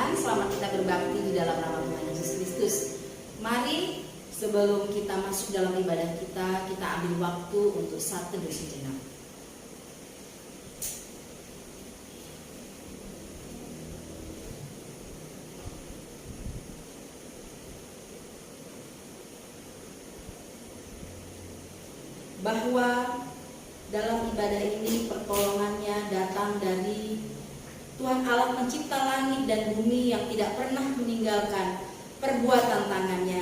Tuhan, selamat kita berbakti di dalam nama Tuhan Yesus Kristus. Mari sebelum kita masuk dalam ibadah kita ambil waktu untuk saat teduh sejenak. Bahwa dalam ibadah ini pertolongannya datang dari Tuhan Allah pencipta langit dan bumi yang tidak pernah meninggalkan perbuatan tangannya.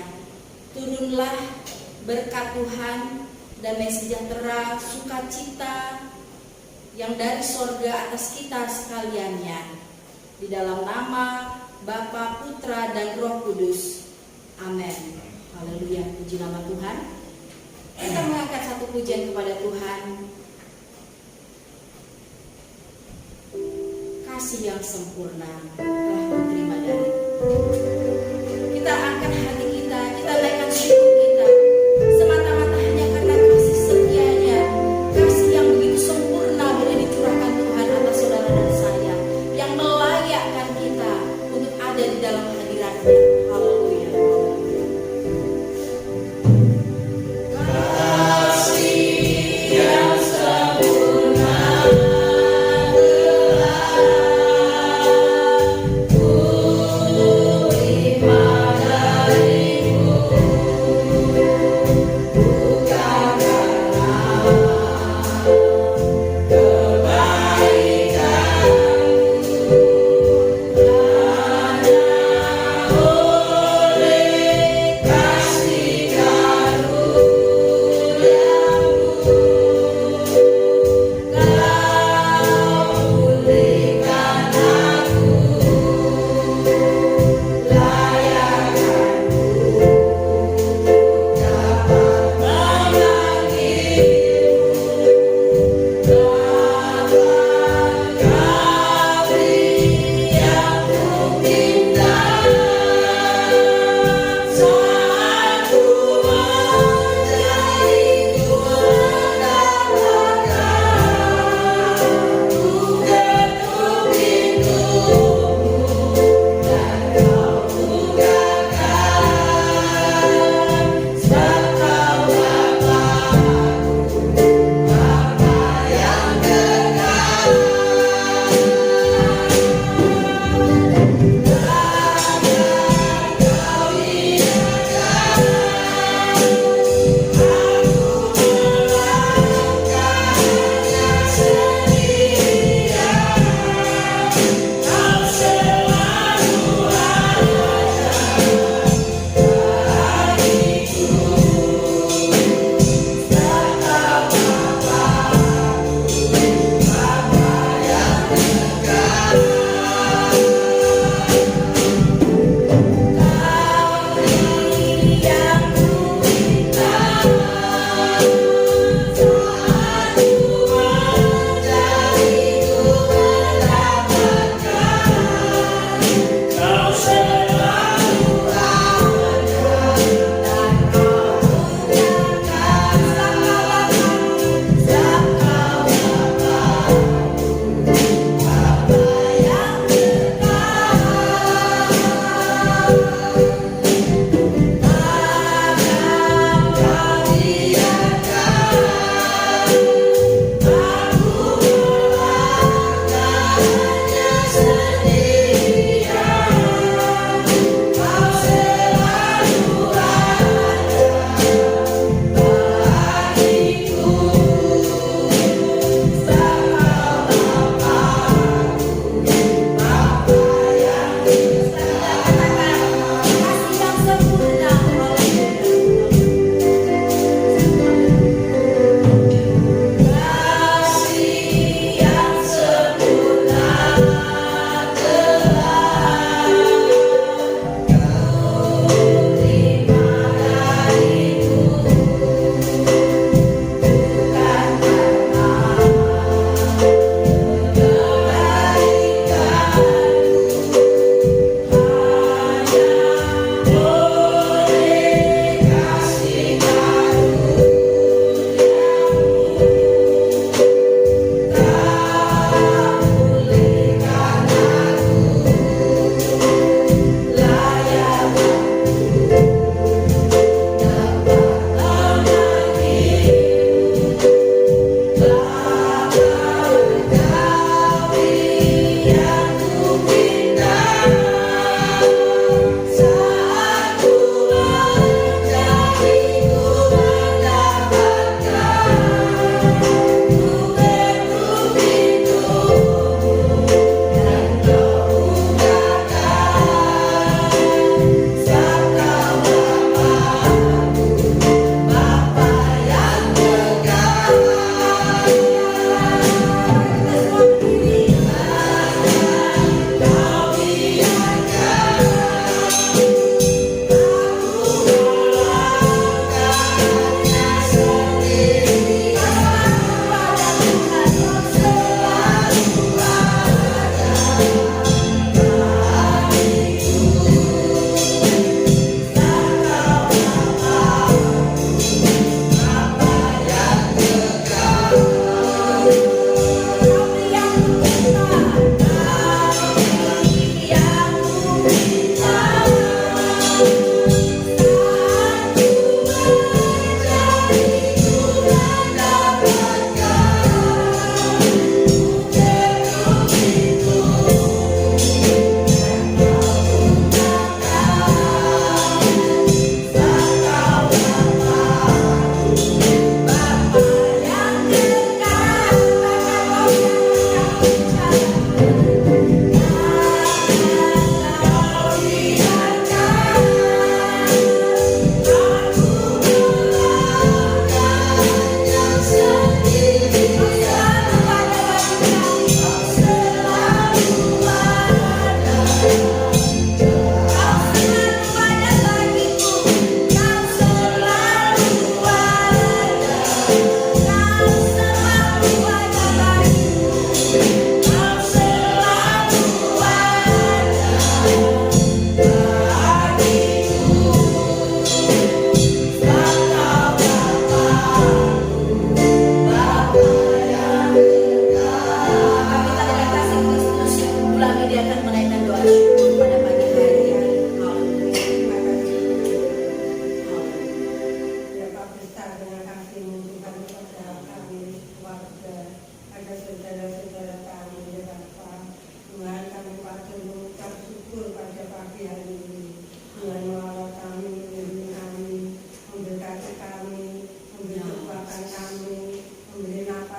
Turunlah berkat Tuhan, damai sejahtera, sukacita yang dari sorga atas kita sekaliannya. Di dalam nama Bapa, Putra, dan Roh Kudus. Amin. Haleluya, puji nama Tuhan. Kita mengangkat satu pujian kepada Tuhan. Kasih yang sempurna telah menerima dari kita. Angkat hati kita naikkan syukur kita semata-mata hanya karena kasih setianya, kasih yang begitu sempurna boleh dicurahkan Tuhan atas saudara dan saya, yang melayakkan kita untuk ada di dalam hadirat-Nya. Haleluya. Kasih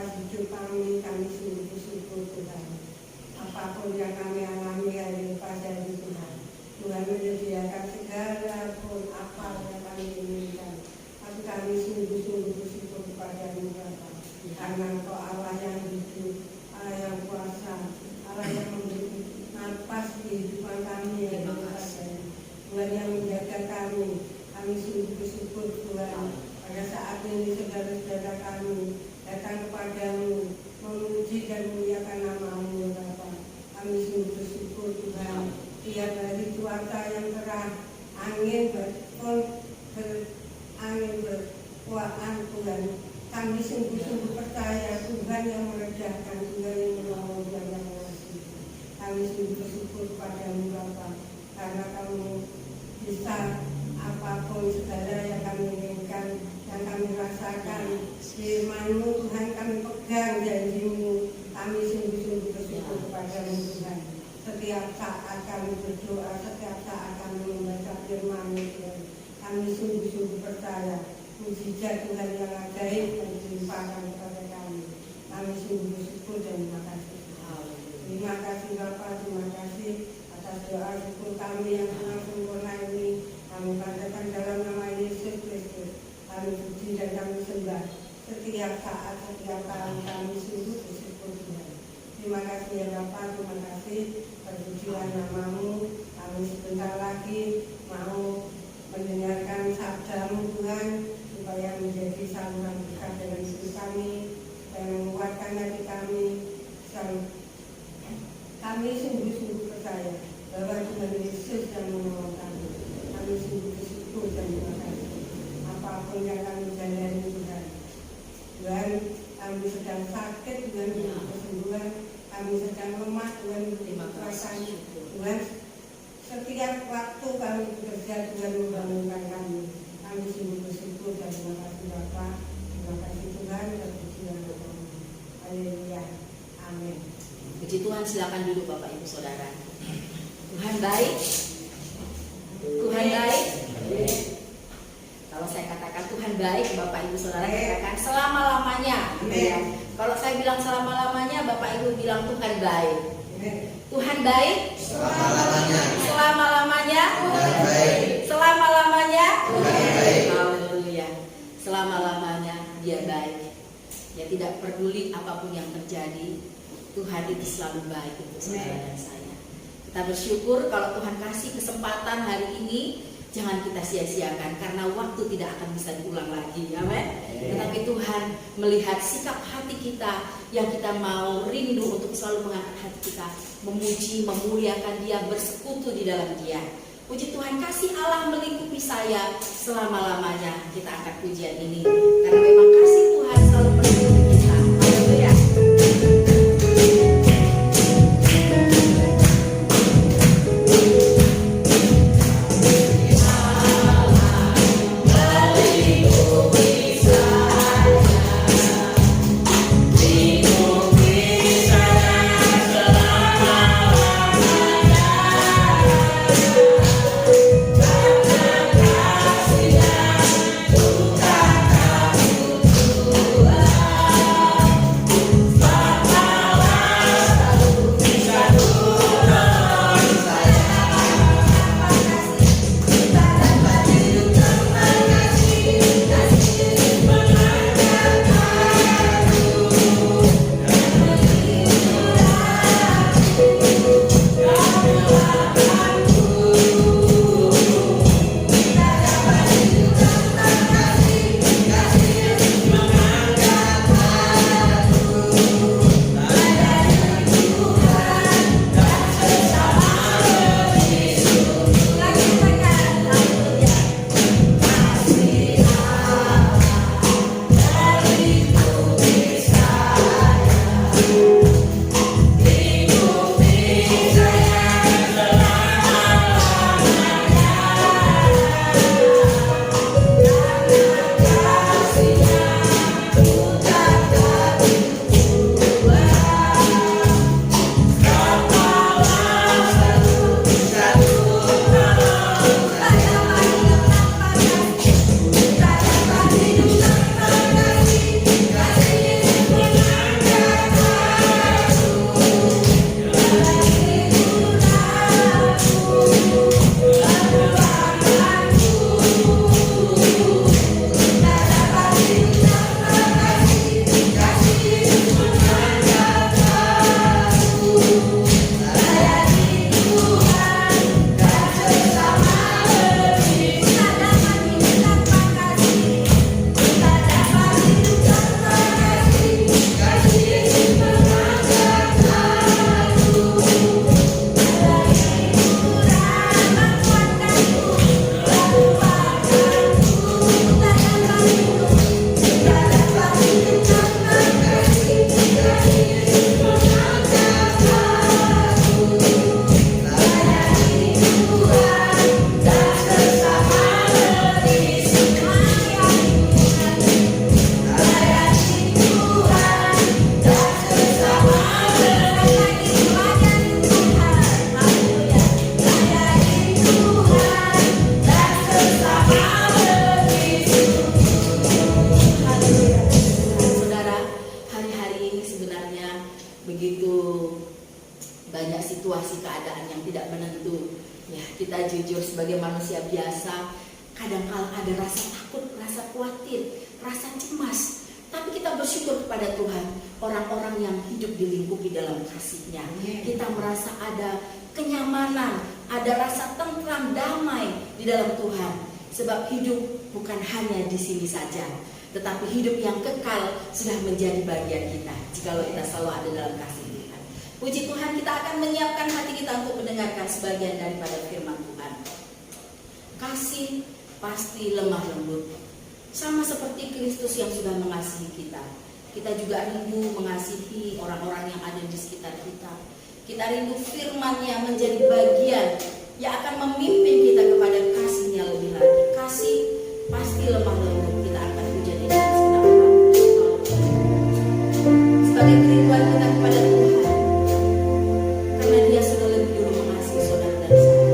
atas hidup kami sungguh bersyukur Tuhan. Apapun yang kami alami hari pada Tuhan, Tuhan menyediakan segala pun apa yang kami inginkan. Tapi kami sungguh-sungguh bersyukur kepada-Mu Bapa, karena Engkau Allah yang hidup, Allah yang kuasa, Allah yang memberi nafas kehidupan kami yang berkasih. Tuhan yang menjaga kami sungguh bersyukur Tuhan. Pada saat ini saudara-saudara kami datang kepadamu memuji dan memuliakan nama-Mu Bapa. Kami sungguh bersyukur Tuhan. Tiap hari cuaca yang cerah, angin berkuatan Tuhan. Kami sungguh-sungguh percaya Tuhan yang meredakan, Tuhan yang menolong, Tuhan yang mengasihi. Kami sungguh bersyukur kepada-Mu Bapa, karena Kamu bisa apapun segala yang kami inginkan, yang kami rasakan. Firman-Mu Tuhan kami pegang, janji-Mu kami sungguh-sungguh bersyukur kepada-Mu Tuhan. Setiap saat kami berdoa, setiap saat kami membaca firman-Mu Tuhan, kami sungguh-sungguh percaya mujizat Tuhan yang ajaib yang dilimpahkan kepada kami. Kami sungguh bersyukur dan terima kasih. Terima kasih Bapa, terima kasih atas doa syukur kami yang sangat sempurna ini. Kami panjatkan dalam nama Yesus Kristus. Kami puji dan kami sembah setiap saat, setiap kali kami sungguh bersyukur Tuhan. Terima kasih ya Bapa, terima kasih. Terpujilah nama-Mu. Kami sebentar lagi mau mendengarkan sabda-Mu Tuhan, supaya menjadi saluran berkat dalam hidup kami, supaya menguatkan hati kami. Kami sungguh-sungguh percaya bahwa Tuhan Yesus yang menolong kami. Kami sungguh bersyukur dan terima kasih. Apapun yang kami jalani Tuhan, Tuhan, kami sedang sakit, Tuhan butuh kesembuhan. Kami sedang lemah, Tuhan butuh kekuatan. Tuhan, setiap waktu kami bekerja, Tuhan membangunkan kami. Kami sungguh bersyukur dan terima kasih Bapa. Terima kasih Tuhan, terpuji nama-Mu. Haleluya. Amin. Puji Tuhan, silakan duduk Bapak Ibu Saudara. Tuhan baik. Tuhan baik. Kalau saya katakan Tuhan baik, Bapak Ibu Saudara katakan selama-lamanya. Ya. Kalau saya bilang selama-lamanya, Bapak Ibu bilang Tuhan baik. Tuhan baik selama-lamanya. Selama-lamanya. Selama-lamanya. Haleluya. Selama-lamanya Dia baik. Ya, tidak peduli apapun yang terjadi, Tuhan itu selalu baik untuk saudara dan saya. Kita bersyukur kalau Tuhan kasih kesempatan hari ini, jangan kita sia-siakan karena waktu tidak akan bisa diulang lagi. Amin. Tetapi Tuhan melihat sikap hati kita yang kita mau rindu untuk selalu mengangkat hati kita, memuji, memuliakan Dia, bersekutu di dalam Dia. Puji Tuhan, kasih Allah melingkupi saya selama-lamanya. Kita angkat pujian ini karena memang kasih Tuhan selalu melingkupi kita. Haleluya. Tuhan situasi keadaan yang tidak menentu. Ya, kita jujur sebagai manusia biasa, kadang-kala ada rasa takut, rasa khawatir, rasa cemas. Tapi kita bersyukur kepada Tuhan, orang-orang yang hidup dilingkupi dalam kasih-Nya. Kita merasa ada kenyamanan, ada rasa tentram, damai di dalam Tuhan. Sebab hidup bukan hanya di sini saja, tetapi hidup yang kekal sudah menjadi bagian kita jikalau kita selalu ada dalam kasih Tuhan. Puji Tuhan, kita akan menyiapkan hati kita untuk mendengarkan sebagian daripada firman Tuhan. Kasih pasti lemah lembut, sama seperti Kristus yang sudah mengasihi kita. Kita juga rindu mengasihi orang-orang yang ada di sekitar kita. Kita rindu firman-Nya menjadi bagian yang akan memimpin kita kepada kasih-Nya lebih lagi. Kasih pasti lemah lembut. Kita akan puja dengan segenap hati. Sebagai kerinduan kita kepada Tuhan, karena Dia sudah lebih dulu mengasihi saudara dan saya.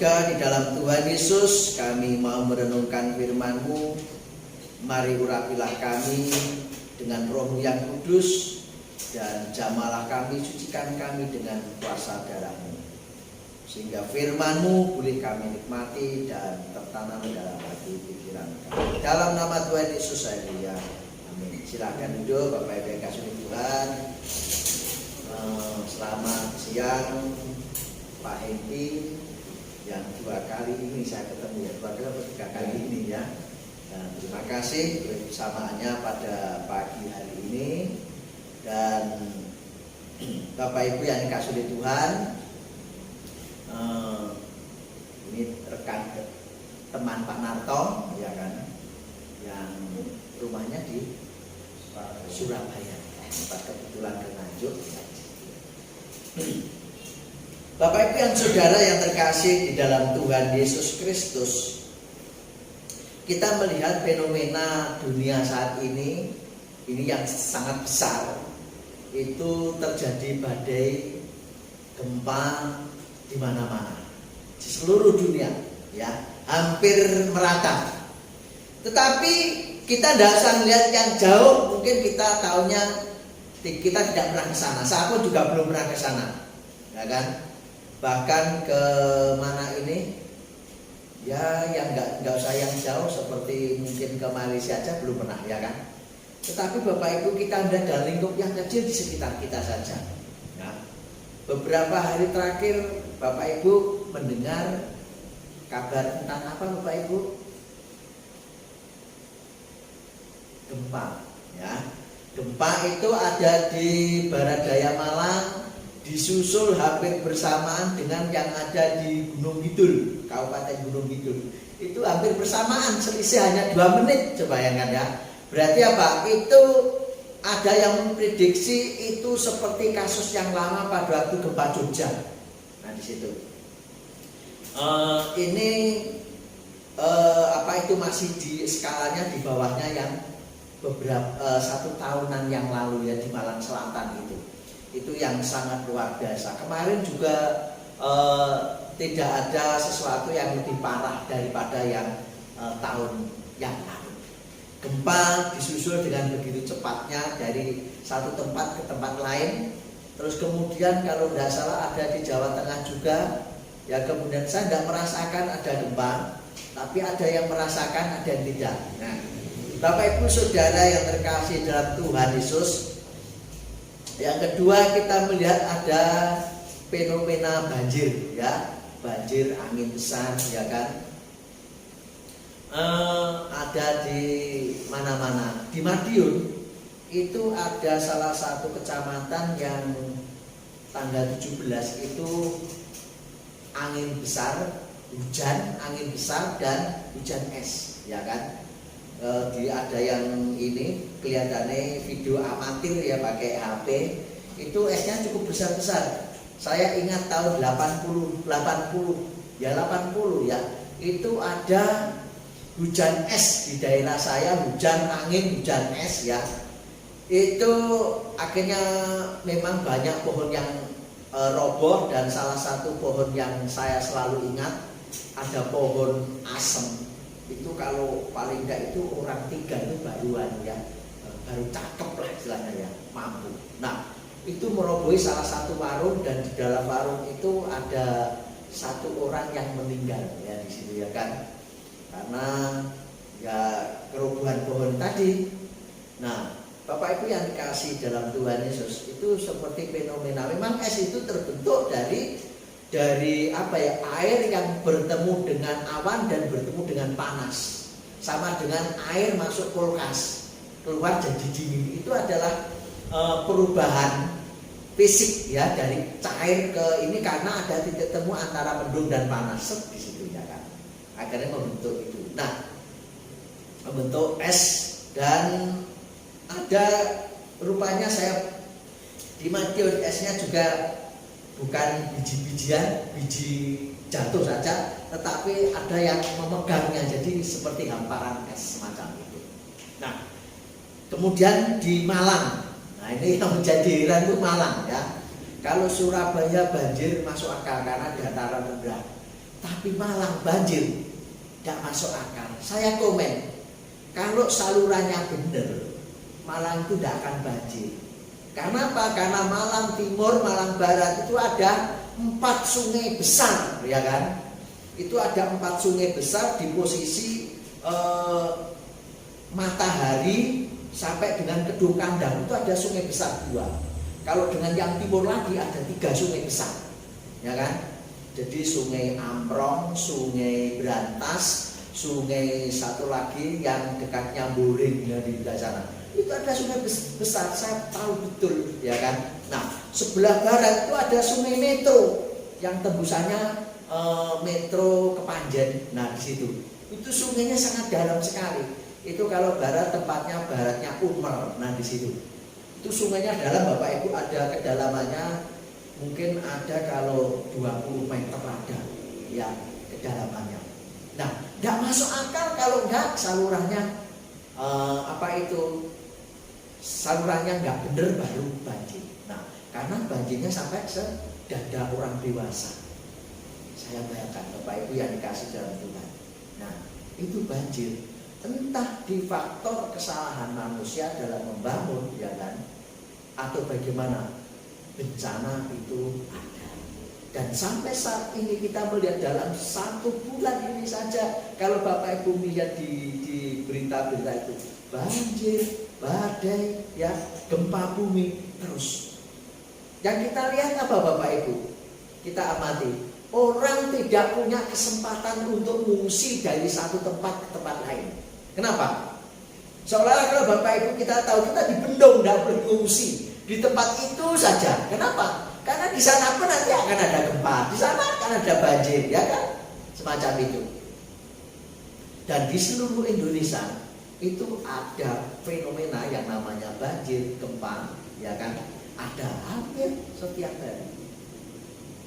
Di dalam Tuhan Yesus, kami mau merenungkan firman-Mu. Mari urapilah kami dengan Roh-Mu yang kudus, dan jamalah kami, sucikan kami dengan kuasa darah-Mu. sehingga firman-Mu boleh kami nikmati dan tertanam dalam hati pikiran kami. Dalam nama Tuhan Yesus saya mulia. Amin. Silakan duduk Bapak Ibu yang kasih Tuhan. Selamat siang Pak Henti, yang 2 kali ini saya ketemu ya, 2 kali atau 3 kali ini ya. Dan terima kasih kebersamaannya pada pagi hari ini. Dan Bapak Ibu yang dikasihi oleh Tuhan, ini rekan teman Pak Narto ya kan, yang rumahnya di Surabaya, tempat kebetulan Nganjuk. Bapak Ibu yang saudara yang terkasih di dalam Tuhan Yesus Kristus, kita melihat fenomena dunia saat ini yang sangat besar. Itu terjadi badai, gempa di mana-mana, di seluruh dunia, ya, hampir merata. Tetapi kita tidak usah melihat yang jauh, mungkin kita tahunya kita tidak pernah ke sana. Saya pun juga belum pernah ke sana, ya kan? Bahkan ke mana ini, ya, yang nggak usah yang jauh seperti mungkin ke Malaysia aja belum pernah, ya kan? Tetapi Bapak Ibu, kita ada dalam lingkup yang kecil di sekitar kita saja. Ya. Beberapa hari terakhir Bapak Ibu mendengar kabar tentang apa Bapak Ibu? Gempa, ya. Gempa itu ada di barat daya Malang, disusul hampir bersamaan dengan yang ada di Gunung Kidul, Kabupaten Gunung Kidul. Itu hampir bersamaan, selisih hanya 2 menit, coba bayangkan ya. Berarti apa? Itu ada yang memprediksi itu seperti kasus yang lama pada waktu gempa Jogja. Nah di situ. Ini apa itu masih di skalanya di bawahnya yang beberapa 1 tahunan yang lalu ya di Malang Selatan itu. Itu yang sangat luar biasa. Kemarin juga tidak ada sesuatu yang lebih parah daripada yang tahun yang lalu. Gempa disusul dengan begitu cepatnya dari satu tempat ke tempat lain. Terus kemudian kalau tidak salah ada di Jawa Tengah juga. Ya kemudian saya tidak merasakan ada gempa, tapi ada yang merasakan, ada yang tidak. Nah, Bapak Ibu Saudara yang terkasih dalam Tuhan Yesus, yang kedua kita melihat ada fenomena banjir, ya, banjir angin besar, ya kan. Ada di mana-mana. Di Madiun itu ada salah satu kecamatan yang tanggal 17 itu angin besar, hujan, angin besar dan hujan es, ya kan. Ada yang ini kelihatannya video amatir ya pakai HP, itu esnya cukup besar-besar. Saya ingat tahun 80 ya, itu ada hujan es di daerah saya, hujan angin, hujan es ya. Itu akhirnya memang banyak pohon yang roboh, dan salah satu pohon yang saya selalu ingat ada pohon asem. Itu kalau paling enggak itu orang 3 itu baruan ya, baru cakep lah istilahnya ya, mampu. Nah itu merobohi salah satu warung, dan di dalam warung itu ada 1 orang yang meninggal ya di situ ya kan. Karena ya kerobohan pohon tadi. Nah, Bapak Ibu yang dikasih dalam Tuhan Yesus, itu seperti fenomena. Memang es itu terbentuk dari apa ya, air yang bertemu dengan awan dan bertemu dengan panas. Sama dengan air masuk kulkas, keluar jadi dingin. Itu adalah perubahan fisik ya, dari cair ke ini karena ada titik temu antara mendung dan panas di situ ya kan. Akhirnya membentuk itu. Nah, membentuk es, dan ada rupanya saya di Madiun esnya juga bukan biji-bijian, biji jatuh saja, tetapi ada yang memegangnya, jadi seperti hamparan es semacam itu. Nah, kemudian di Malang, nah ini yang menjadi heran itu Malang ya. Kalau Surabaya banjir masuk akal karena dataran rendah, tapi Malang banjir tidak masuk akal. Saya komen, kalau salurannya benar, Malang itu tidak akan banjir. Karena apa? Karena Malang Timur, Malang Barat itu ada 4 sungai besar, ya kan? Itu ada 4 sungai besar di posisi matahari sampai dengan Kedung Kandang itu ada sungai besar 2. Kalau dengan yang timur lagi ada 3 sungai besar, ya kan? Jadi Sungai Amprong, Sungai Brantas, sungai satu lagi yang dekatnya Boring di sana. Itu ada sungai besar, saya tahu betul, ya kan? Nah, sebelah barat itu ada Sungai Metro yang tembusannya Metro Kepanjen. Nah, di situ itu sungainya sangat dalam sekali. Itu kalau barat tempatnya baratnya Umer. Nah, di situ itu sungainya dalam, Bapak Ibu, ada kedalamannya mungkin ada kalau 20 meter ada ya kedalamannya. Nah, tidak masuk akal kalau enggak salurannya salurannya nggak bener baru banjir. Nah, karena banjirnya sampai sedada orang dewasa. Saya bayangkan Bapak Ibu yang dikasih dalam Tuhan. Nah, itu banjir. Entah di faktor kesalahan manusia dalam membangun, ya kan? Atau bagaimana, bencana itu ada. Dan sampai saat ini kita melihat dalam 1 bulan ini saja, kalau Bapak Ibu melihat di berita-berita itu, banjir, badai, ya, gempa bumi terus. Yang kita lihat apa Bapak Ibu? Kita amati, orang tidak punya kesempatan untuk mengungsi dari satu tempat ke tempat lain. Kenapa? Seolah-olah kalau Bapak Ibu kita tahu kita dibendung, tidak boleh mengungsi di tempat itu saja. Kenapa? Karena di sana pun nanti akan ada gempa, di sana akan ada banjir, ya kan? Semacam itu. Dan di seluruh Indonesia itu ada fenomena yang namanya banjir, gempa, ya kan? Ada hampir setiap hari.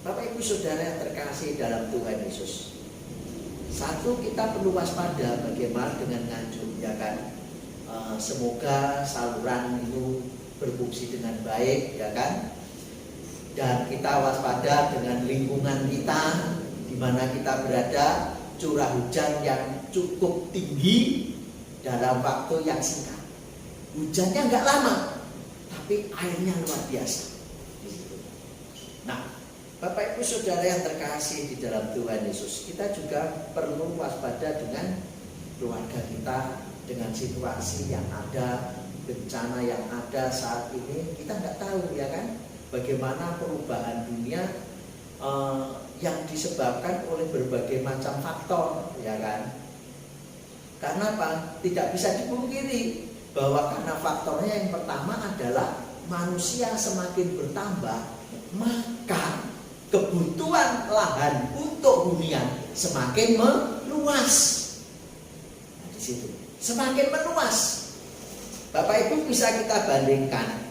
Bapak Ibu Saudara yang terkasih dalam Tuhan Yesus, satu, kita perlu waspada bagaimana dengan Nganjuk, ya kan? Semoga saluran itu berfungsi dengan baik, ya kan? Dan kita waspada dengan lingkungan kita, di mana kita berada, curah hujan yang cukup tinggi dalam waktu yang singkat. Hujannya nggak lama, tapi airnya luar biasa. Nah, Bapak Ibu Saudara yang terkasih di dalam Tuhan Yesus, kita juga perlu waspada dengan keluarga kita, dengan situasi yang ada, bencana yang ada saat ini. Kita nggak tahu, ya kan, bagaimana perubahan dunia yang disebabkan oleh berbagai macam faktor, ya kan. Karena apa? Tidak bisa dipungkiri bahwa karena faktornya yang pertama adalah manusia semakin bertambah, maka kebutuhan lahan untuk hunian semakin meluas. Nah, di situ semakin meluas. Bapak Ibu bisa kita bandingkan,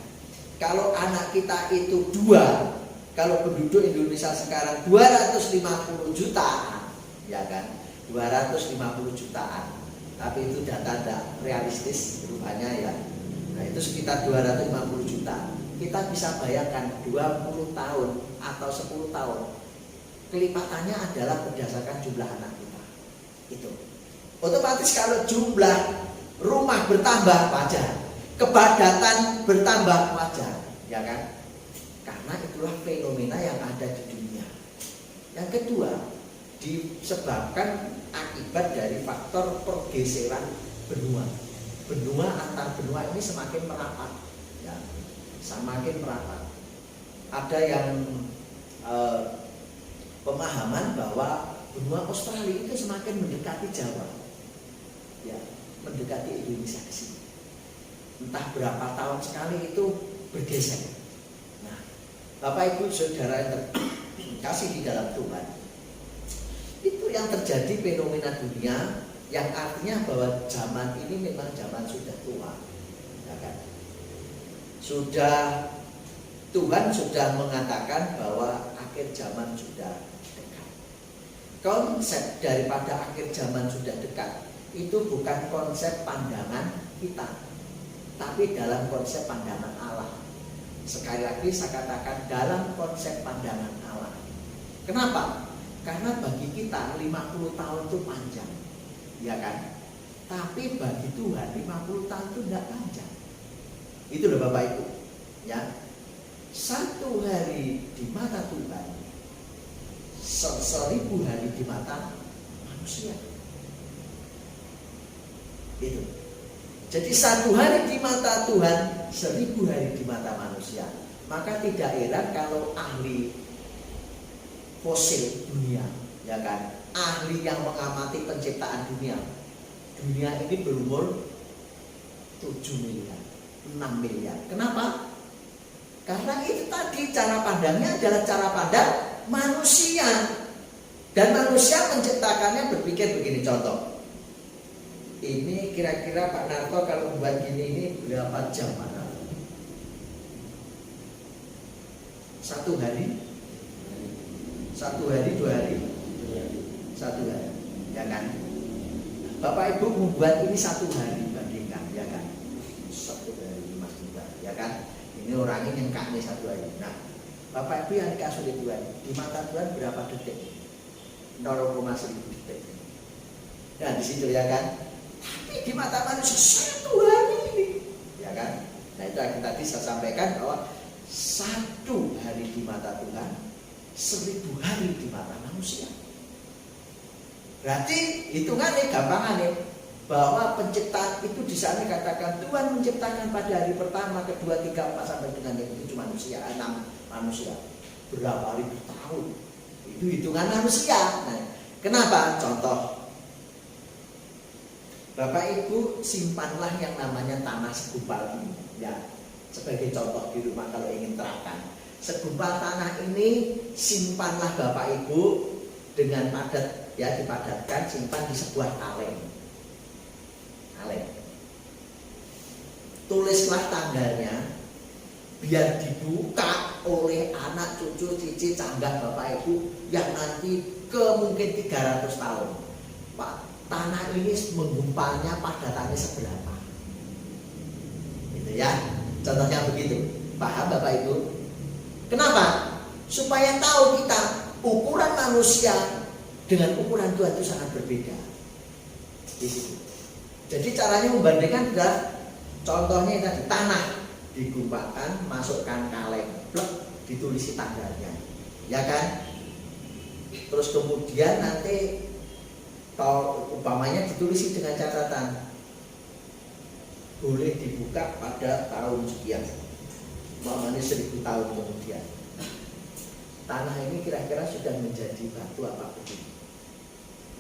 kalau anak kita itu 2, kalau penduduk Indonesia sekarang 250 jutaan, ya kan, 250 jutaan. Tapi itu data tidak realistis rupanya, ya. Nah, itu sekitar 250 juta. Kita bisa bayangkan 20 tahun atau 10 tahun kelipatannya adalah berdasarkan jumlah anak kita. Itu otomatis kalau jumlah rumah bertambah wajar, kepadatan bertambah wajar, ya kan? Karena itulah fenomena yang ada di dunia. Yang kedua, disebabkan akibat dari faktor pergeseran benua. Benua antar benua ini semakin merapat, ya. Semakin merapat. Ada yang pemahaman bahwa benua Australia itu semakin mendekati Jawa, ya, mendekati Indonesia ke sini. Entah berapa tahun sekali itu bergeser. Nah, Bapak Ibu Saudara yang terkasih di dalam Tuhan, itu yang terjadi fenomena dunia, yang artinya bahwa zaman ini memang zaman sudah tua, ya kan? Tuhan sudah mengatakan bahwa akhir zaman sudah dekat. Konsep daripada akhir zaman sudah dekat itu bukan konsep pandangan kita, tapi dalam konsep pandangan Allah. Sekali lagi saya katakan, dalam konsep pandangan Allah. Kenapa? Karena bagi kita 50 tahun itu panjang, ya kan? Tapi bagi Tuhan 50 tahun itu tidak panjang. Itu loh Bapak Ibu. ya, 1 hari di mata Tuhan 1000 hari di mata manusia. Itu. Jadi 1 hari di mata Tuhan 1000 hari di mata manusia. Maka tidak heran kalau ahli fosil dunia, ya kan, ahli yang mengamati penciptaan dunia ini berumur 7 miliar, 6 miliar. Kenapa? Karena itu tadi cara pandangnya adalah cara pandang manusia. Dan manusia menciptakannya berpikir begini, contoh. Ini kira-kira Pak Narto kalau buat gini ini berapa jam Pak Narto? 1 hari? 1 hari, 2 hari? 1 hari, ya kan? Bapak Ibu membuat ini 1 hari, bandingkan, ya kan? 1 hari Mas juga, ya kan? Ini orangnya nyengkak nih 1 hari. Nah, Bapak Ibu yang dikasih oleh Tuhan, di mata Tuhan berapa detik? 0,1000 detik. Nah, di situ, ya kan? Tapi di mata manusia 1 hari ini, ya kan? Nah, itu yang tadi saya sampaikan bahwa 1 hari di mata Tuhan 1000 hari di mata manusia. Berarti hitungannya gampangannya bahwa penciptaan itu di sana dikatakan Tuhan menciptakan pada hari pertama, kedua, 3, 4 sampai dengan yang 7 manusia, 6 manusia. Berapa ribu tahun? Itu hitungan manusia. Nah, kenapa? Contoh, Bapak Ibu simpanlah yang namanya tanah segumpal ini, ya, sebagai contoh di rumah kalau ingin terapkan. Segumpal tanah ini simpanlah Bapak Ibu dengan padat, ya, dipadatkan, simpan di sebuah kaleng. Tulislah tanggalnya biar dibuka oleh anak, cucu, cici, canggah Bapak Ibu yang nanti kemungkinan 300 tahun. Pak, tanah ini menggumpalnya padatannya seberapa? Gitu ya. Contohnya begitu. Paham Bapak Ibu? Kenapa? Supaya tahu kita ukuran manusia dengan ukuran Tuhan itu sangat berbeda. Di situ. Jadi caranya membandingkan adalah contohnya tadi tanah digumpalkan, masukkan kaleng, plek, ditulisi tanggalnya, ya kan? Terus kemudian nanti umpamanya ditulisi dengan catatan boleh dibuka pada tahun sekian, umpamanya 1000 tahun kemudian. Tanah ini kira-kira sudah menjadi batu apa belum?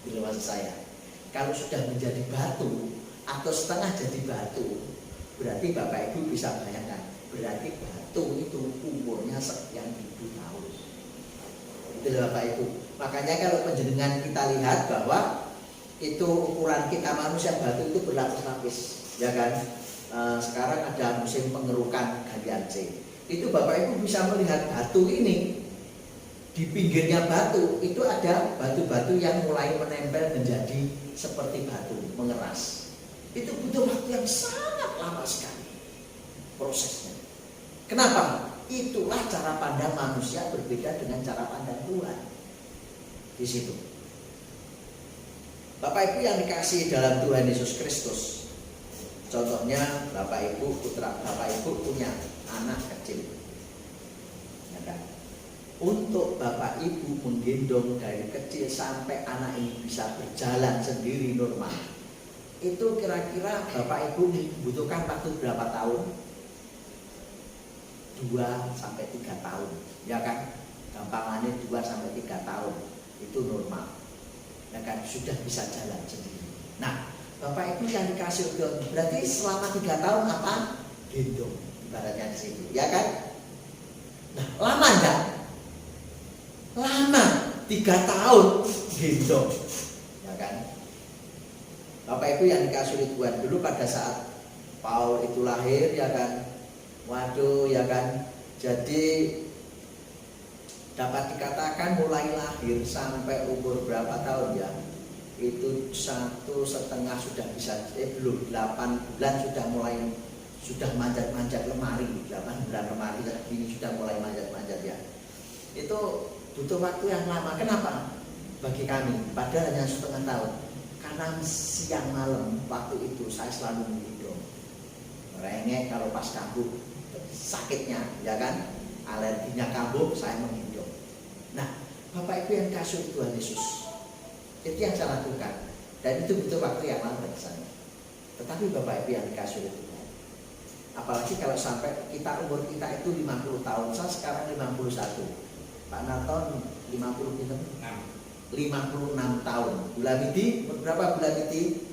Itu maksud saya. Kalau sudah menjadi batu atau setengah jadi batu, berarti Bapak Ibu bisa bayangkan, berarti batu itu umurnya sekian ribu tahun. Itu Bapak Ibu. Makanya kalau penjenengan kita lihat bahwa itu ukuran kita manusia, batu itu berlapis-lapis, ya kan? Sekarang ada musim pengerukan galian C. Itu Bapak Ibu bisa melihat batu ini. Di pinggirnya batu itu ada batu-batu yang mulai menempel menjadi seperti batu, mengeras. Itu butuh waktu yang sangat lama sekali prosesnya. Kenapa? Itulah cara pandang manusia berbeda dengan cara pandang Tuhan. Di situ. Bapak Ibu yang dikasihi dalam Tuhan Yesus Kristus. Contohnya Bapak Ibu, putra Bapak Ibu punya anak kecil. Ya kan? Untuk Bapak Ibu menggendong dari kecil sampai anak ini bisa berjalan sendiri normal, itu kira-kira Bapak Ibu membutuhkan waktu berapa tahun? 2 sampai 3 tahun, ya kan? Gampangannya 2 sampai 3 tahun itu normal, ya kan? Sudah bisa jalan sendiri. Nah, Bapak Ibu yang dikasih untuk berarti selama 3 tahun apa? Gendong, ibaratnya di situ, ya kan? Nah, lama enggak? Lama, 3 tahun gendong, ya kan? Bapak Ibu yang dikasih oleh Tuhan, dulu pada saat Paul itu lahir, ya kan? Waduh, ya kan? Jadi dapat dikatakan mulai lahir sampai umur berapa tahun ya? Itu 1,5 sudah bisa, belum 8 bulan sudah manjat-manjat lemari, 8 bulan lemari ini sudah mulai manjat-manjat ya. Itu butuh waktu yang lama. Kenapa? Bagi kami, padahal hanya 1,5 tahun. Karena siang malam waktu itu saya selalu menggendong. Rengek kalau pas kabur sakitnya, ya kan? Alerginya kambuh, saya menghidup. Nah, Bapak Ibu yang kasih Tuhan Yesus, itu yang saya lakukan. Dan itu butuh waktu yang lama bagi saya. Tetapi Bapak Ibu yang dikasih Tuhan, apalagi kalau sampai umur kita itu 50 tahun, saya sekarang 51. Pak Naton 56 tahun. Bulamiti, berapa Bulamiti?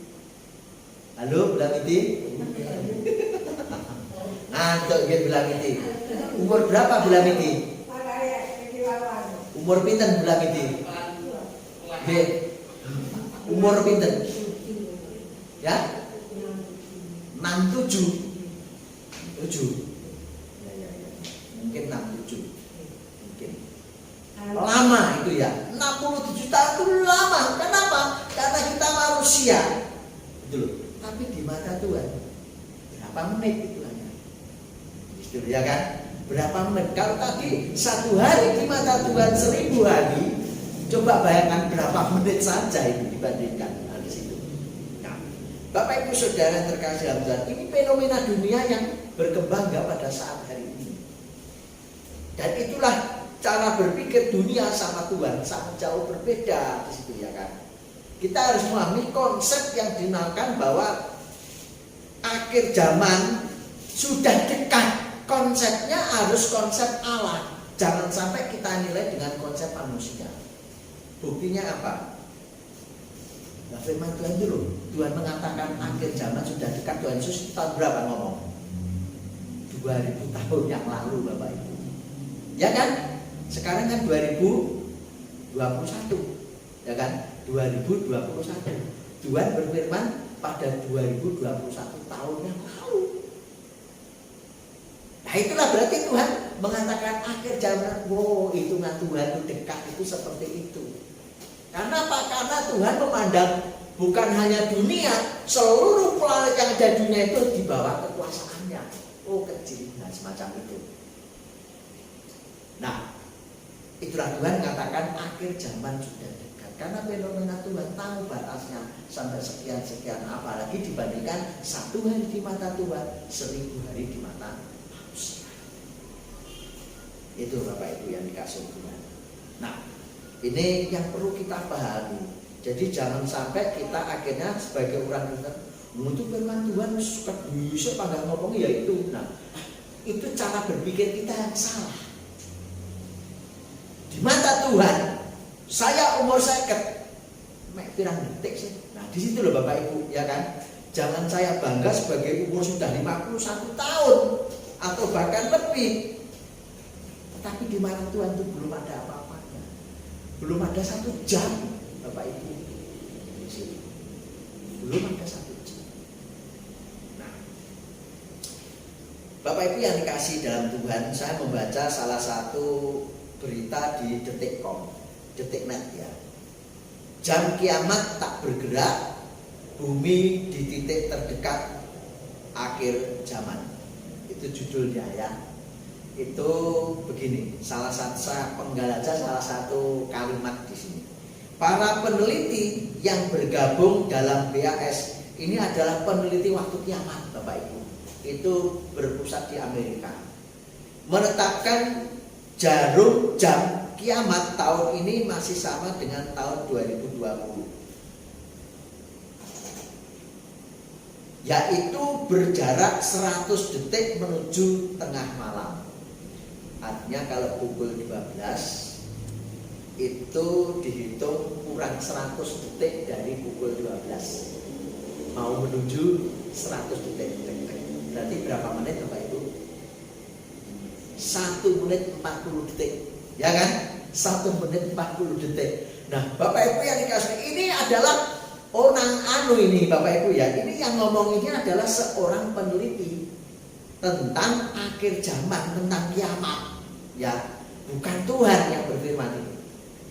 Halo Bulamiti? Ngantuk gitu Bulamiti. Umur berapa Bulamiti? Umur pinten Bulamiti? Umur pinten? Ya? 67. Ya. Mungkin 67. Mungkin. Lama itu ya. 67 tahun itu lama. Kenapa? Karena kita manusia. Betul. Tapi di mata Tuhan berapa menit itu hanya? Gitu ya kan? Berapa menit? Kalau tadi 1 hari di mata Tuhan 1000 hari, coba bayangkan berapa menit saja itu dibandingkan di situ. Nah, Bapak Ibu Saudara yang terkasih dalam Tuhan, ini fenomena dunia yang berkembang nggak pada saat hari ini. Dan itulah cara berpikir dunia sama Tuhan sangat jauh berbeda di situ ya kan. Kita harus memahami konsep yang dinamakan bahwa akhir zaman sudah dekat. Konsepnya harus konsep Allah. Jangan sampai kita nilai dengan konsep manusia. Buktinya apa? Nah, firman Tuhan dulu. Tuhan mengatakan akhir zaman sudah dekat. Tuhan Yesus tahun berapa ngomong? 2000 tahun yang lalu Bapak Ibu. Ya kan? Sekarang kan 2021. Ya kan? 2021. Tuhan berfirman pada 2021 tahun yang lalu. Nah itulah berarti Tuhan mengatakan akhir zaman. Wow, hitungan Tuhan itu dekat itu seperti itu. Karena apa? Karena Tuhan memandang bukan hanya dunia, seluruh planet yang ada di dunia itu di bawah kekuasaannya. Oh kecil, nah semacam itu. Nah, itulah Tuhan mengatakan akhir zaman sudah dekat. Karena fenomena Tuhan tahu batasnya sampai sekian-sekian, apalagi dibandingkan 1 hari di mata Tuhan, 1000 hari di mata manusia. Itu Bapak Ibu yang dikasih Tuhan. Nah, ini yang perlu kita pahami. Jadi jangan sampai kita akhirnya sebagai orang Kristen, untuk firman Tuhan suka bisa pada ngomong ya itu. Nah, itu cara berpikir kita yang salah. Di mata Tuhan, saya umur saya pirang detik sih. Nah, di situ loh Bapak Ibu, ya kan? Jangan saya bangga sebagai umur sudah 51 tahun atau bahkan lebih. Tetapi di mata Tuhan itu belum ada apa-apanya. Belum ada 1 jam, Bapak Ibu. Di sini. Belum ada 1 jam. Nah, Bapak Ibu yang dikasih dalam Tuhan, saya membaca salah satu berita di detik.com, detik.net ya. Jam kiamat tak bergerak, bumi di titik terdekat akhir zaman. Itu judulnya ya. Itu begini, salah satu kalimat di sini. Para peneliti yang bergabung dalam BAS ini adalah peneliti waktu kiamat, Bapak Ibu. Itu berpusat di Amerika. Menetapkan jarum jam kiamat tahun ini masih sama dengan tahun 2020, yaitu berjarak 100 detik menuju tengah malam. Artinya kalau pukul 12 itu dihitung kurang 100 detik dari pukul 12 mau menuju 100 detik. Berarti berapa menit Bapak Ibu? 1 menit 40 detik, ya kan? 1 menit 40 detik. Nah, Bapak Ibu yang dikasih, ini adalah orang ini Bapak Ibu ya. Ini yang ngomong ini adalah seorang peneliti tentang akhir zaman, tentang kiamat, ya. Bukan Tuhan yang berfirman ini.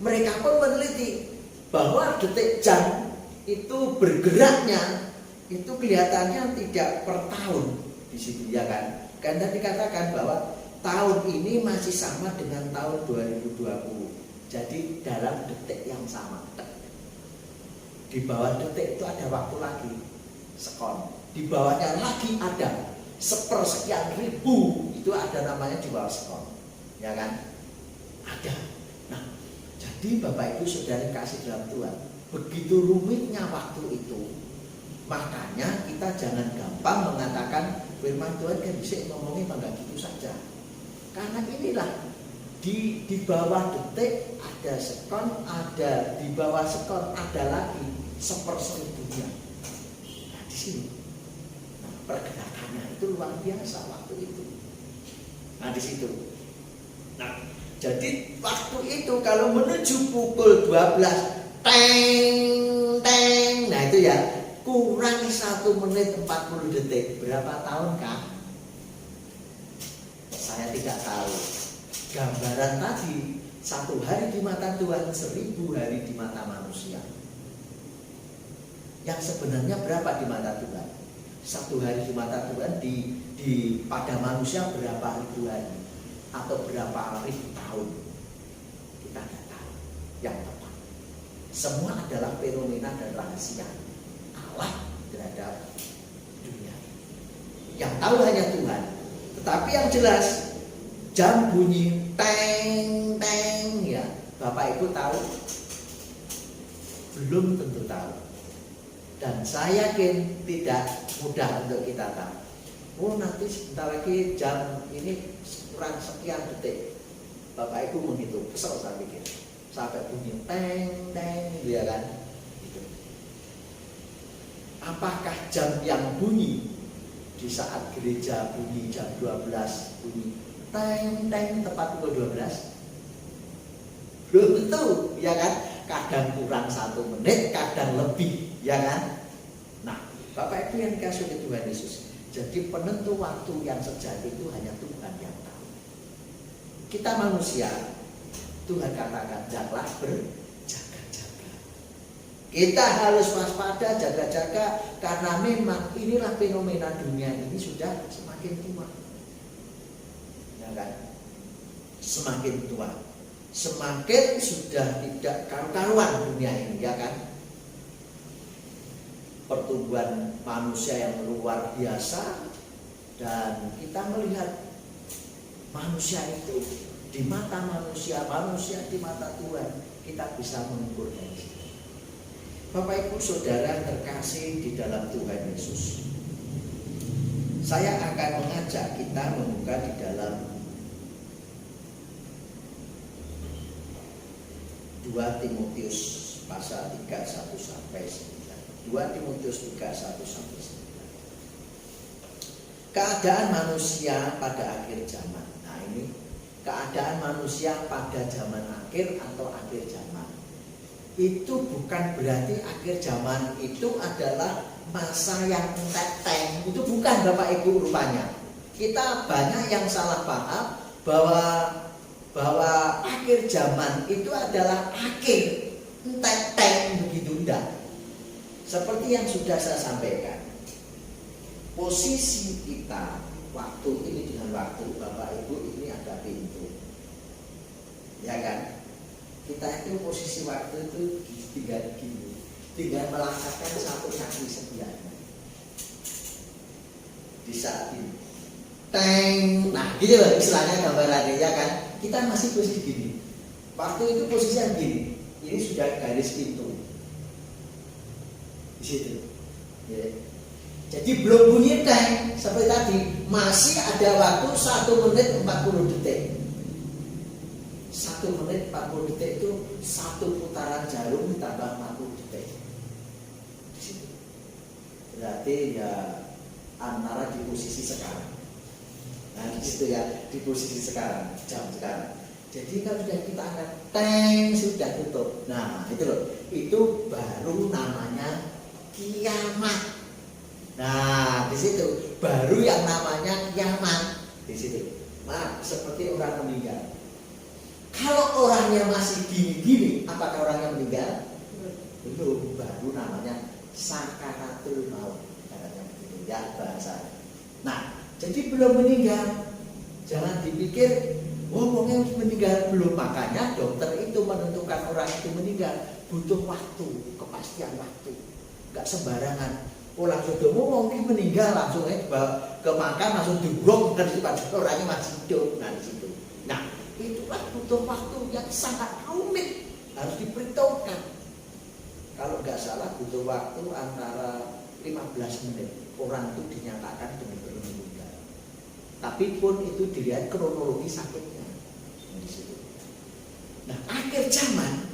Mereka pun meneliti bahwa detik jam itu bergeraknya itu kelihatannya tidak per tahun di situ, ya kan? Karena dikatakan bahwa tahun ini masih sama dengan tahun 2020. Jadi dalam detik yang sama. Di bawah detik itu ada waktu lagi, sekon. Di bawahnya lagi ada sepersekian ribu itu ada namanya jual skor, ya kan? Ada. Nah, jadi Bapak Ibu Saudara kasih dalam Tuhan, begitu rumitnya waktu itu, makanya kita jangan gampang mengatakan firman Tuhan kan bisa ngomongin enggak gitu saja. Karena inilah di bawah detik ada sekon, ada di bawah sekon ada lagi seperseribunya. Nah, di sini. Nah, pergerakannya itu luar biasa waktu itu. Nah, di situ. Nah, jadi waktu itu kalau menuju pukul 12 teng teng, nah itu ya kurang 1 menit 40 detik. Berapa tahun kah? Saya tidak tahu. Gambaran tadi 1 hari di mata Tuhan 1000 hari di mata manusia. Yang sebenarnya berapa di mata Tuhan? 1 hari di mata Tuhan di pada manusia berapa ribu hari atau berapa ribu tahun? Kita tidak tahu. Yang tepat, semua adalah fenomena dan rahasia Allah terhadap dunia. Yang tahu hanya Tuhan. Tetapi yang jelas jam bunyi teng teng ya, Bapak Ibu tahu? Belum tentu tahu. Dan saya yakin tidak mudah untuk kita tahu. Oh, nanti sebentar lagi jam ini kurang sekian detik. Bapak Ibu menghitung, kesel saya pikir. Sampai bunyi teng teng ya kan? Gitu. Apakah jam yang bunyi di saat gereja bunyi jam 12 bunyi teng teng tepat pukul 12? Belum tentu, ya kan? Kadang kurang 1 menit, kadang lebih, ya kan? Nah, Bapak Ibu yang dikasih oleh Tuhan Yesus, jadi penentu waktu yang sejati itu hanya Tuhan yang tahu. Kita manusia, Tuhan katakan janganlah berjaga-jaga. Kita harus waspada, jaga-jaga, karena memang inilah fenomena dunia ini sudah semakin tua. Ya kan? Semakin tua, semakin sudah tidak karu-karuan dunia ini, ya kan? Pertumbuhan manusia yang luar biasa, dan kita melihat manusia itu di mata manusia, manusia di mata Tuhan, kita bisa mengukur dari situ. Bapak Ibu Saudara terkasih di dalam Tuhan Yesus, saya akan mengajak kita membuka di dalam 2 Timotius pasal 3 1 sampai 9. 2 Timotius 3 1 sampai 9. Keadaan manusia pada akhir zaman. Nah, ini keadaan manusia pada zaman akhir atau akhir zaman. Itu bukan berarti akhir zaman itu adalah masa yang teteng. Itu bukan Bapak Ibu rupanya. Kita banyak yang salah paham bahwa akhir zaman itu adalah akhir teteng begitu, enggak. Seperti yang sudah saya sampaikan, posisi kita waktu ini dengan waktu Bapak Ibu ini ada pintu, ya kan? Kita itu posisi waktu itu tinggal melangkahkan 1 kaki sekian di saat ini. Teng, nah gitu loh istilahnya gambarannya, ya kan? Kita masih posisi gini. Waktu itu posisinya gini. Ini sudah garis pintu di situ. Ya. Jadi belum bunyi teng seperti tadi, masih ada waktu 1 menit 40 detik. 1 menit 40 detik itu 1 putaran jarum ditambah 40 detik. Di situ. Berarti ya antara di posisi sekarang. Nah, di situ ya, di posisi sekarang, jam sekarang. Jadi kalau sudah kita angkat teng sudah tutup. Nah, itu loh. Itu baru namanya kiamat. Nah, di situ baru yang namanya kiamat. Di situ. Nah, seperti orang meninggal. Kalau orangnya masih gini-gini, apakah orangnya meninggal? Belum, baru namanya sakaratul maut. Katanya begitu ya bahasa. Nah, jadi belum meninggal. Jangan dipikir ngomongnya meninggal belum. Makanya dokter itu menentukan orang itu meninggal butuh waktu, kepastian waktu. Enggak sembarangan. pulang Sodoma mungkin meninggal langsung ke makam langsung dibuang ke situ padahal orangnya masih hidup. Nah di situ. Nah itulah butuh waktu yang sangat rumit, harus diperhitungkan. Kalau nggak salah butuh waktu antara 15 menit orang itu dinyatakan benar-benar meninggal. Tapi pun itu dilihat kronologi sakitnya. Nah, di situ. Nah akhir zaman,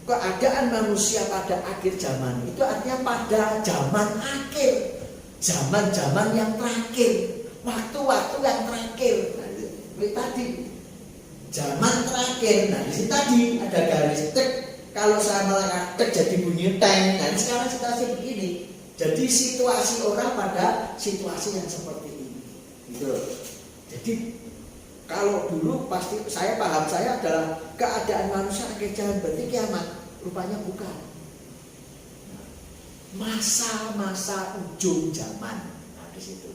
keadaan manusia pada akhir zaman itu artinya pada zaman akhir, zaman-zaman yang terakhir, waktu-waktu yang terakhir. Nah, itu tadi zaman terakhir. Nah di sini tadi ada garis tek. Kalau saya melangkah tek jadi bunyi teng. Nah sekarang situasi begini. Jadi situasi orang pada situasi yang seperti ini. Gitu loh. Jadi kalau dulu pasti saya paham saya adalah keadaan manusia akhir zaman berarti kiamat, rupanya bukan. Masa-masa ujung zaman. Nah di situ.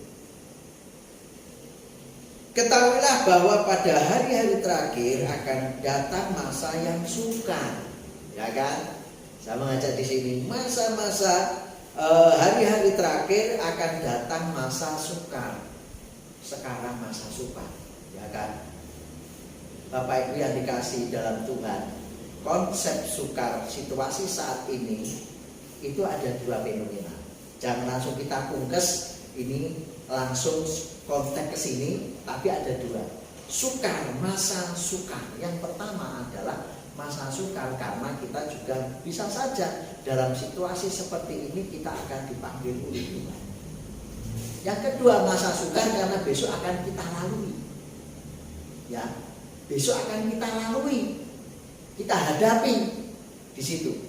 Ketahuilah bahwa pada hari-hari terakhir akan datang masa yang sukar, ya kan? Saya mengajak di sini masa-masa hari-hari terakhir akan datang masa sukar. Sekarang masa sukar. Ya kan, Bapak Ibu yang dikasih dalam Tuhan, konsep sukar situasi saat ini itu ada dua fenomena. Jangan langsung kita pungkes ini langsung konteks ke sini, tapi ada dua. Sukar, masa sukar. Yang pertama adalah masa sukar karena kita juga bisa saja dalam situasi seperti ini kita akan dipanggil oleh Tuhan. Yang kedua masa sukar karena besok akan kita lalui. Ya, besok akan kita lalui, kita hadapi di situ.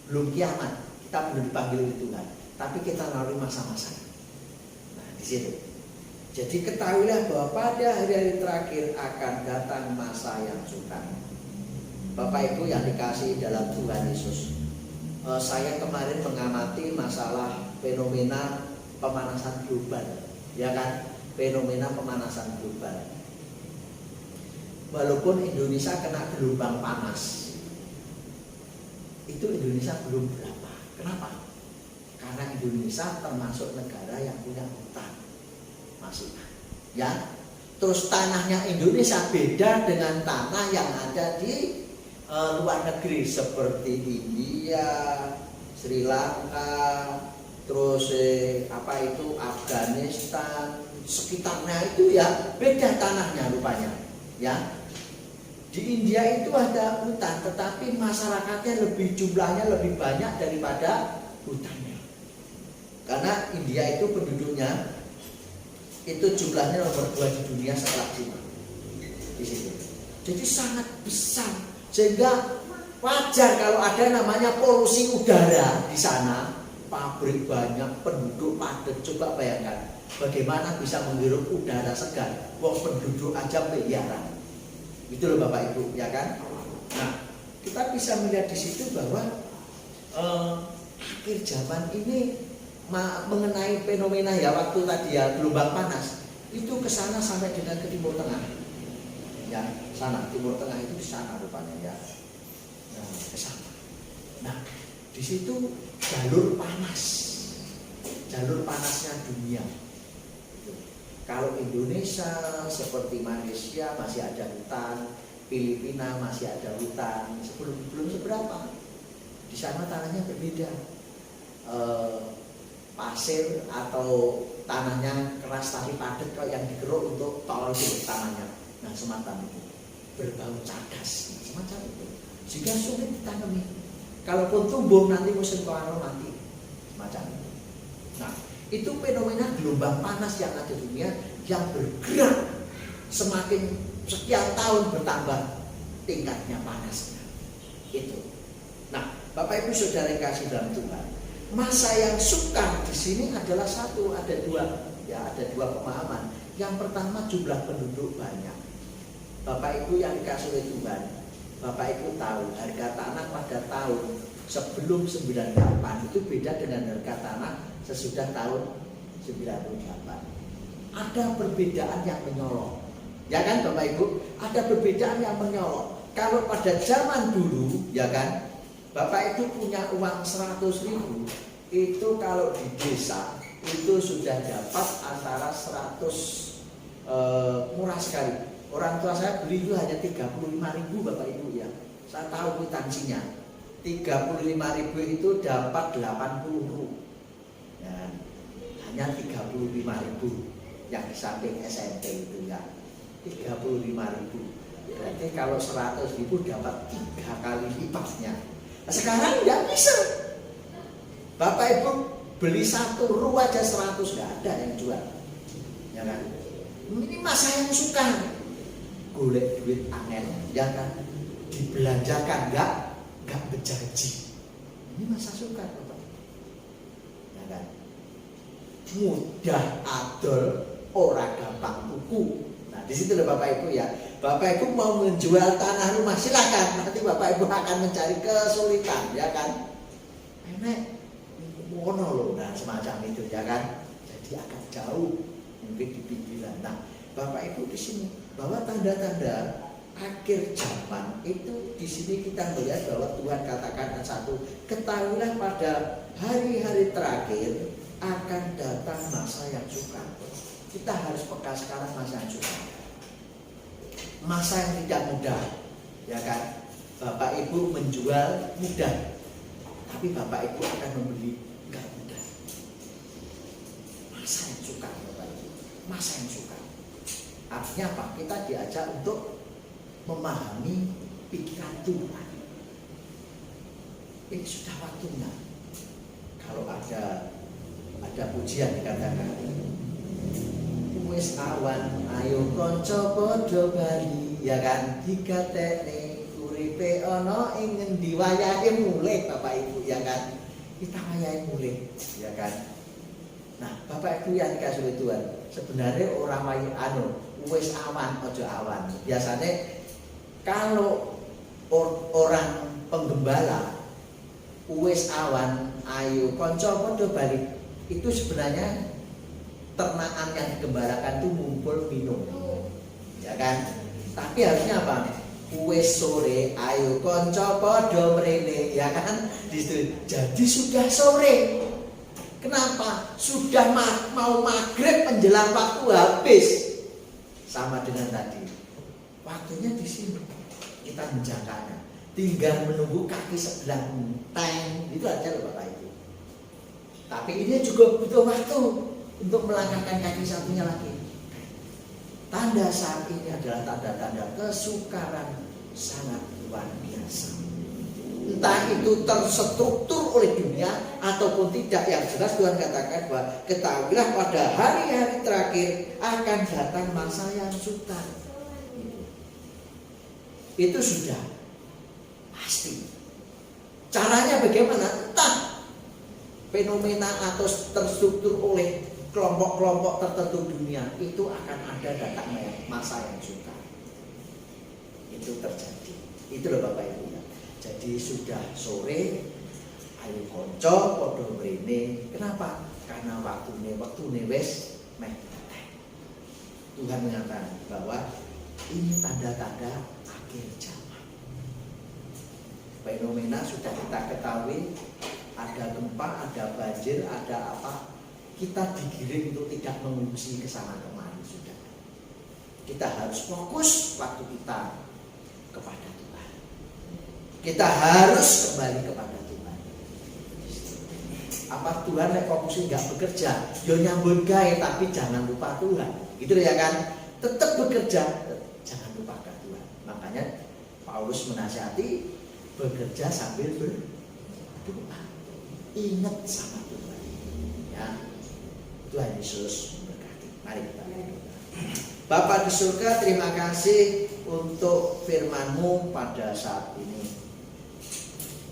Belum kiamat, kita belum dipanggil oleh Tuhan, tapi kita lalui masa-masa. Nah, di situ. Jadi ketahuilah bahwa pada hari-hari terakhir akan datang masa yang sukar. Bapak Ibu yang dikasihi dalam Tuhan Yesus, saya kemarin mengamati masalah fenomena pemanasan global, ya kan? Fenomena pemanasan global. Walaupun Indonesia kena gelombang panas, itu Indonesia belum berapa. Kenapa? Karena Indonesia termasuk negara yang punya hutan masih, ya. Terus tanahnya Indonesia beda dengan tanah yang ada di luar negeri seperti India, Sri Lanka, terus Afghanistan, sekitarnya itu ya beda tanahnya rupanya, ya. Di India itu ada hutan, tetapi masyarakatnya jumlahnya lebih banyak daripada hutannya. Karena India itu penduduknya itu jumlahnya nomor 2 di dunia setelah Cina. Di situ. Jadi sangat besar, sehingga wajar kalau ada namanya polusi udara di sana. Pabrik banyak, penduduk padat. Coba bayangkan bagaimana bisa menghirup udara segar, wong penduduk aja miliaran. Itu loh Bapak Ibu, ya kan? Nah, kita bisa melihat di situ bahwa akhir zaman ini mengenai fenomena ya waktu tadi ya gelombang panas itu ke sana sampai dengan ke Timur Tengah. Ya, sana Timur Tengah itu di sana rupanya ya. Nah, ke sana. Nah, di situ jalur panasnya dunia. Kalau Indonesia seperti Malaysia masih ada hutan, Filipina masih ada hutan, belum seberapa. Di sana tanahnya berbeda, pasir atau tanahnya keras tapi padat kalau yang digeruk untuk tol itu tanahnya. Nah semacam itu, berbau cadas, semacam itu, sehingga sulit ditanami. Kalaupun tumbuh nanti musim kemarau mati, semacam itu. Nah itu fenomena gelombang panas yang ada di dunia yang bergerak semakin sekian tahun bertambah tingkatnya panasnya. Itu. Nah, Bapak Ibu Saudara yang kasih dalam Tuhan, masa yang sukar di sini adalah ada dua pemahaman. Yang pertama jumlah penduduk banyak. Bapak Ibu yang dikasih oleh Tuhan, Bapak Ibu tahu harga tanah pada tahun sebelum 98 itu beda dengan harga tanah sesudah tahun 98. Ada perbedaan yang menyolok. Ya kan Bapak Ibu? Ada perbedaan yang menyolok. Kalau pada zaman dulu, ya kan, Bapak Ibu punya uang 100.000, itu kalau di desa itu sudah dapat antara 100 murah sekali. Orang tua saya beli itu hanya 35.000 Bapak Ibu ya. Saya tahu kwitansinya. 35.000 itu dapat 80 ya, hanya 35.000 yang di samping SMP itu ya. 35.000. Berarti kalau 100.000 dapat 3 kali lipatnya. Nah, sekarang nggak bisa. Bapak Ibu beli 1 ru aja 100, nggak ada yang jual, ya kan? Ini masa yang suka golek duit angel, ya kan? Dibelanjakan nggak berjanji. Ini masa suka, Bapak, ya kan? Mudah adol, orang gampang tuku. Nah, di situ loh Bapak Ibu ya. Bapak Ibu mau menjual tanah rumah silakan. Nanti Bapak Ibu akan mencari kesulitan, ya kan? Enak, wono loh, nah semacam itu, ya kan? Jadi agak jauh, mungkin di pinggiran. Nah, Bapak Ibu di sini bahwa tanda-tanda akhir zaman itu di sini kita melihat bahwa Tuhan katakan satu, ketahuilah pada hari-hari terakhir akan datang masa yang sukar. Kita harus peka sekarang masa yang sukar. Masa yang tidak mudah, ya kan? Bapak Ibu menjual mudah, tapi Bapak Ibu akan membeli enggak mudah. Masa yang sukar, Bapak Ibu. Masa yang sukar. Artinya apa? Kita diajak untuk memahami pikiran Tuhan. Ini sudah waktunya. Kalau ada pujian dikatakan, wis awan ayo kanca padha bali, ya kan? Digatekne uripe ana ing ngendi wayahe mulih Bapak Ibu, ya kan? Kita wayahe mulih, ya kan? Nah, Bapak Ibu yang dikasihi Tuhan, sebenarnya orang wayahe wis awan aja awan. Biasanya kalau orang penggembala wis awan ayo kanca padha bali, itu sebenarnya ternakan yang digembalakan itu ngumpul minum, ya kan? Tapi harusnya apa? Wis sore ayo kanca padha mrene, ya kan? Jadi sudah sore. Kenapa? Sudah mau maghrib menjelang waktu habis. Sama dengan tadi. Waktunya di sini. Kita menjangkanya. Tinggal menunggu kaki sebelah teng, itu aja loh Bapak Ibu. Tapi ini juga butuh waktu untuk melangkahkan kaki satunya lagi. Tanda saat ini adalah tanda-tanda kesukaran sangat luar biasa. Entah itu terstruktur oleh dunia ataupun tidak, yang jelas Tuhan katakan bahwa ketahuilah pada hari-hari terakhir akan datang masa yang sukar. Itu sudah pasti. Caranya bagaimana? Entah fenomena atau terstruktur oleh kelompok-kelompok tertentu dunia, itu akan ada datangnya masa yang sukar. Itu terjadi. Itu loh Bapak Ibu ya. Jadi sudah sore, ayo konco padha mrene. Kenapa? Karena waktune wis meh. Tuhan mengatakan bahwa ini tanda-tanda akhir zaman. Fenomena sudah kita ketahui, ada gempa, ada banjir, ada apa? Kita digiring untuk tidak mengungsi ke sana kemari sudah. Kita harus fokus waktu kita kepada Tuhan. Kita harus kembali kepada Tuhan. Apa Tuhan nek fokusnya nggak bekerja, yo nyambut gawe tapi jangan lupa Tuhan. Gitu ya kan? Tetap bekerja, jangan lupakan Tuhan. Makanya Paulus menasihati bekerja sambil berdoa. Ingat sama Tuhan. Ya. Tuhan Yesus memberkati. Mari kita berdoa. Bapa di surga, terima kasih untuk firman-Mu pada saat ini.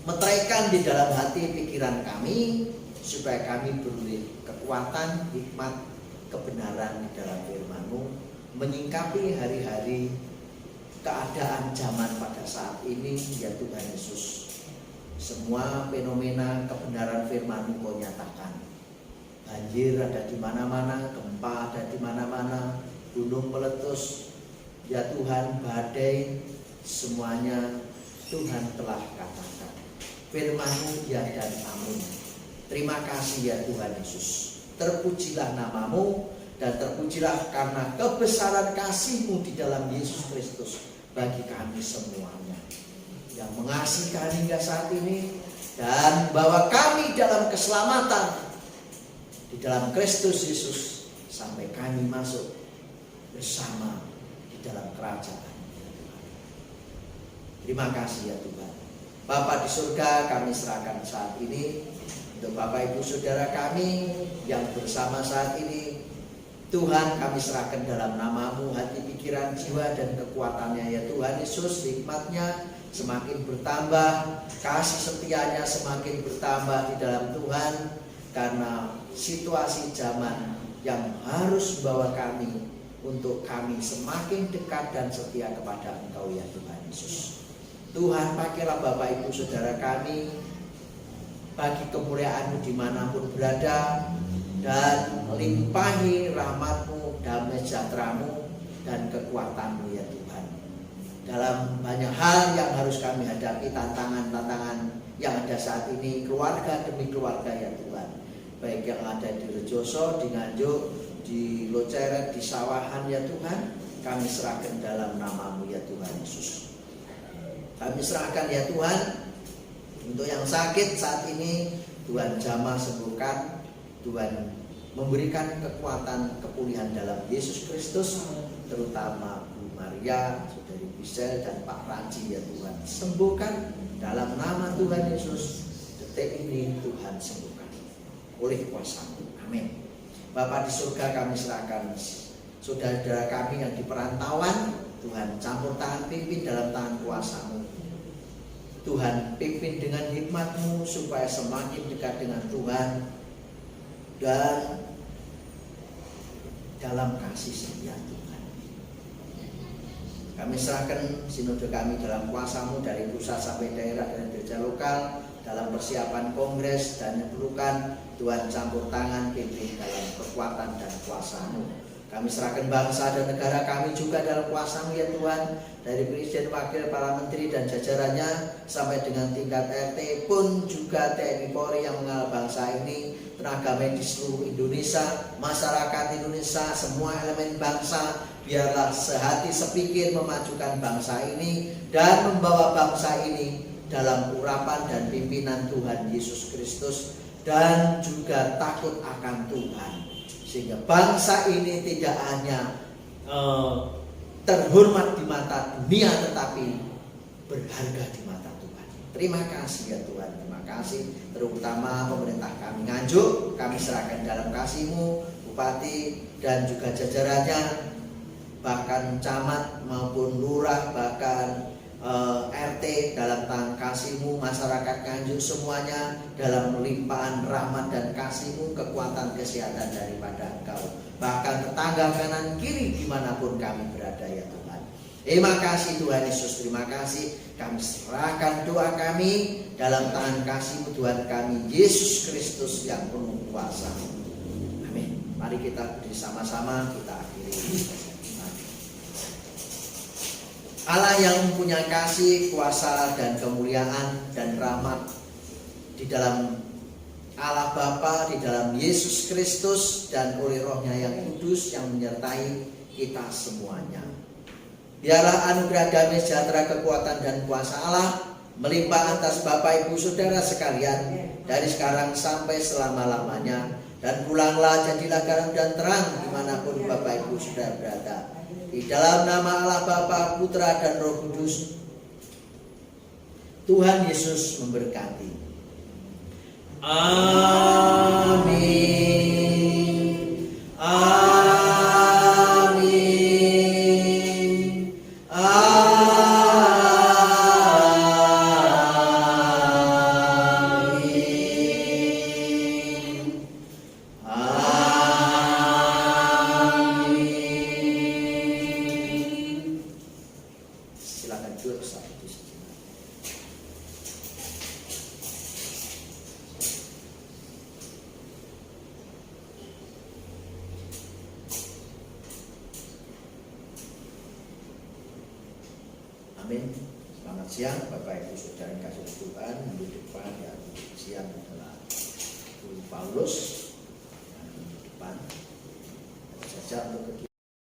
Meteraikan di dalam hati pikiran kami supaya kami beroleh kekuatan, hikmat, kebenaran di dalam firman-Mu, menyingkapi hari-hari keadaan zaman pada saat ini, ya Tuhan Yesus. Semua fenomena kebenaran firman-Mu Kau nyatakan. Banjir ada di mana-mana, gempa ada di mana-mana, gunung meletus, ya Tuhan, badai, semuanya Tuhan telah katakan. firman-Mu ya dan amin. Terima kasih ya Tuhan Yesus. Terpujilah nama-Mu dan terpujilah karena kebesaran kasih-Mu di dalam Yesus Kristus bagi kami semuanya yang mengasihi kami hingga saat ini dan bawa kami dalam keselamatan di dalam Kristus Yesus sampai kami masuk bersama di dalam kerajaan. Terima kasih ya Tuhan. Bapa di surga, kami serahkan saat ini untuk Bapak Ibu Saudara kami yang bersama saat ini. Tuhan, kami serahkan dalam nama-Mu hati, pikiran, jiwa dan kekuatannya ya Tuhan Yesus. Hikmatnya semakin bertambah, kasih setianya semakin bertambah di dalam Tuhan, karena situasi zaman yang harus membawa kami untuk kami semakin dekat dan setia kepada Engkau ya Tuhan Yesus. Tuhan, pakailah Bapak Ibu Saudara kami bagi kemuliaan-Mu dimanapun berada, dan limpahi rahmat-Mu, damai sejahtera-Mu dan kekuatan-Mu ya Tuhan. Dalam banyak hal yang harus kami hadapi, tantangan-tantangan yang ada saat ini, keluarga demi keluarga ya Tuhan. Baik yang ada di Rejoso, di Nganjuk, di Loceret, di Sawahan ya Tuhan, kami serahkan dalam nama-Mu ya Tuhan Yesus. Kami serahkan ya Tuhan untuk yang sakit saat ini, Tuhan jamah sembuhkan, Tuhan memberikan kekuatan kepulihan dalam Yesus Kristus, terutama Bu Maria, Saudari Bisel dan Pak Ranci ya Tuhan. Sembuhkan dalam nama Tuhan Yesus. Detik ini Tuhan sembuhkan oleh kuasa-Mu. Amin. Bapa di surga, kami serahkan saudara-saudara kami yang di perantauan, Tuhan campur tangan, pimpin dalam tangan kuasa-Mu. Tuhan pimpin dengan hikmat-Mu supaya semakin dekat dengan Tuhan dan dalam kasih setia Tuhan. Kami serahkan sinode kami dalam kuasa-Mu dari pusat sampai daerah dan gereja lokal, dalam persiapan kongres dan yang diperlukan. Tuhan campur tangan, pimpin dalam kekuatan dan kuasa-Mu. Kami serahkan bangsa dan negara kami juga dalam kuasa-Mu ya Tuhan, dari presiden, wakil, para menteri dan jajarannya sampai dengan tingkat RT pun juga TNI Polri yang mengawal bangsa ini, tenaga medis seluruh Indonesia, masyarakat Indonesia, semua elemen bangsa, biarlah sehati sepikir memajukan bangsa ini dan membawa bangsa ini dalam urapan dan pimpinan Tuhan Yesus Kristus dan juga takut akan Tuhan, sehingga bangsa ini tidak hanya terhormat di mata dunia tetapi berharga di mata Tuhan. Terima kasih ya Tuhan, terima kasih. Terutama pemerintah kami Nganjuk, kami serahkan dalam kasih-Mu, Bupati dan juga jajarannya, bahkan camat maupun lurah, bahkan RT dalam tangan kasih-Mu, masyarakat Nganjuk semuanya dalam limpahan rahmat dan kasih-Mu, kekuatan kesehatan daripada Engkau, bahkan tetangga kanan kiri dimanapun kami berada ya Tuhan. Terima kasih Tuhan Yesus, terima kasih. Kami serahkan doa kami dalam tangan kasih-Mu Tuhan kami Yesus Kristus yang penuh kuasa. Amin. Mari kita bersama-sama kita akhiri. Allah yang mempunyai kasih, kuasa dan kemuliaan dan rahmat di dalam Allah Bapa, di dalam Yesus Kristus dan oleh Roh-Nya yang kudus yang menyertai kita semuanya. Biarlah anugerah damai sejahtera, kekuatan dan kuasa Allah melimpah atas Bapak Ibu Saudara sekalian dari sekarang sampai selama-lamanya, dan pulanglah jadilah garam dan terang dimanapun Bapak Ibu Saudara berada. Di dalam nama Allah Bapa, Putra dan Roh Kudus, Tuhan Yesus memberkati. Amin. Amin. Amin. Amin. Silakan duduk saat itu. Amin. Selamat siang Bapak Ibu Saudara yang kasih Tuhan. Minggu depan ya siang adalah Guru Paulus dan minggu depan saja untuk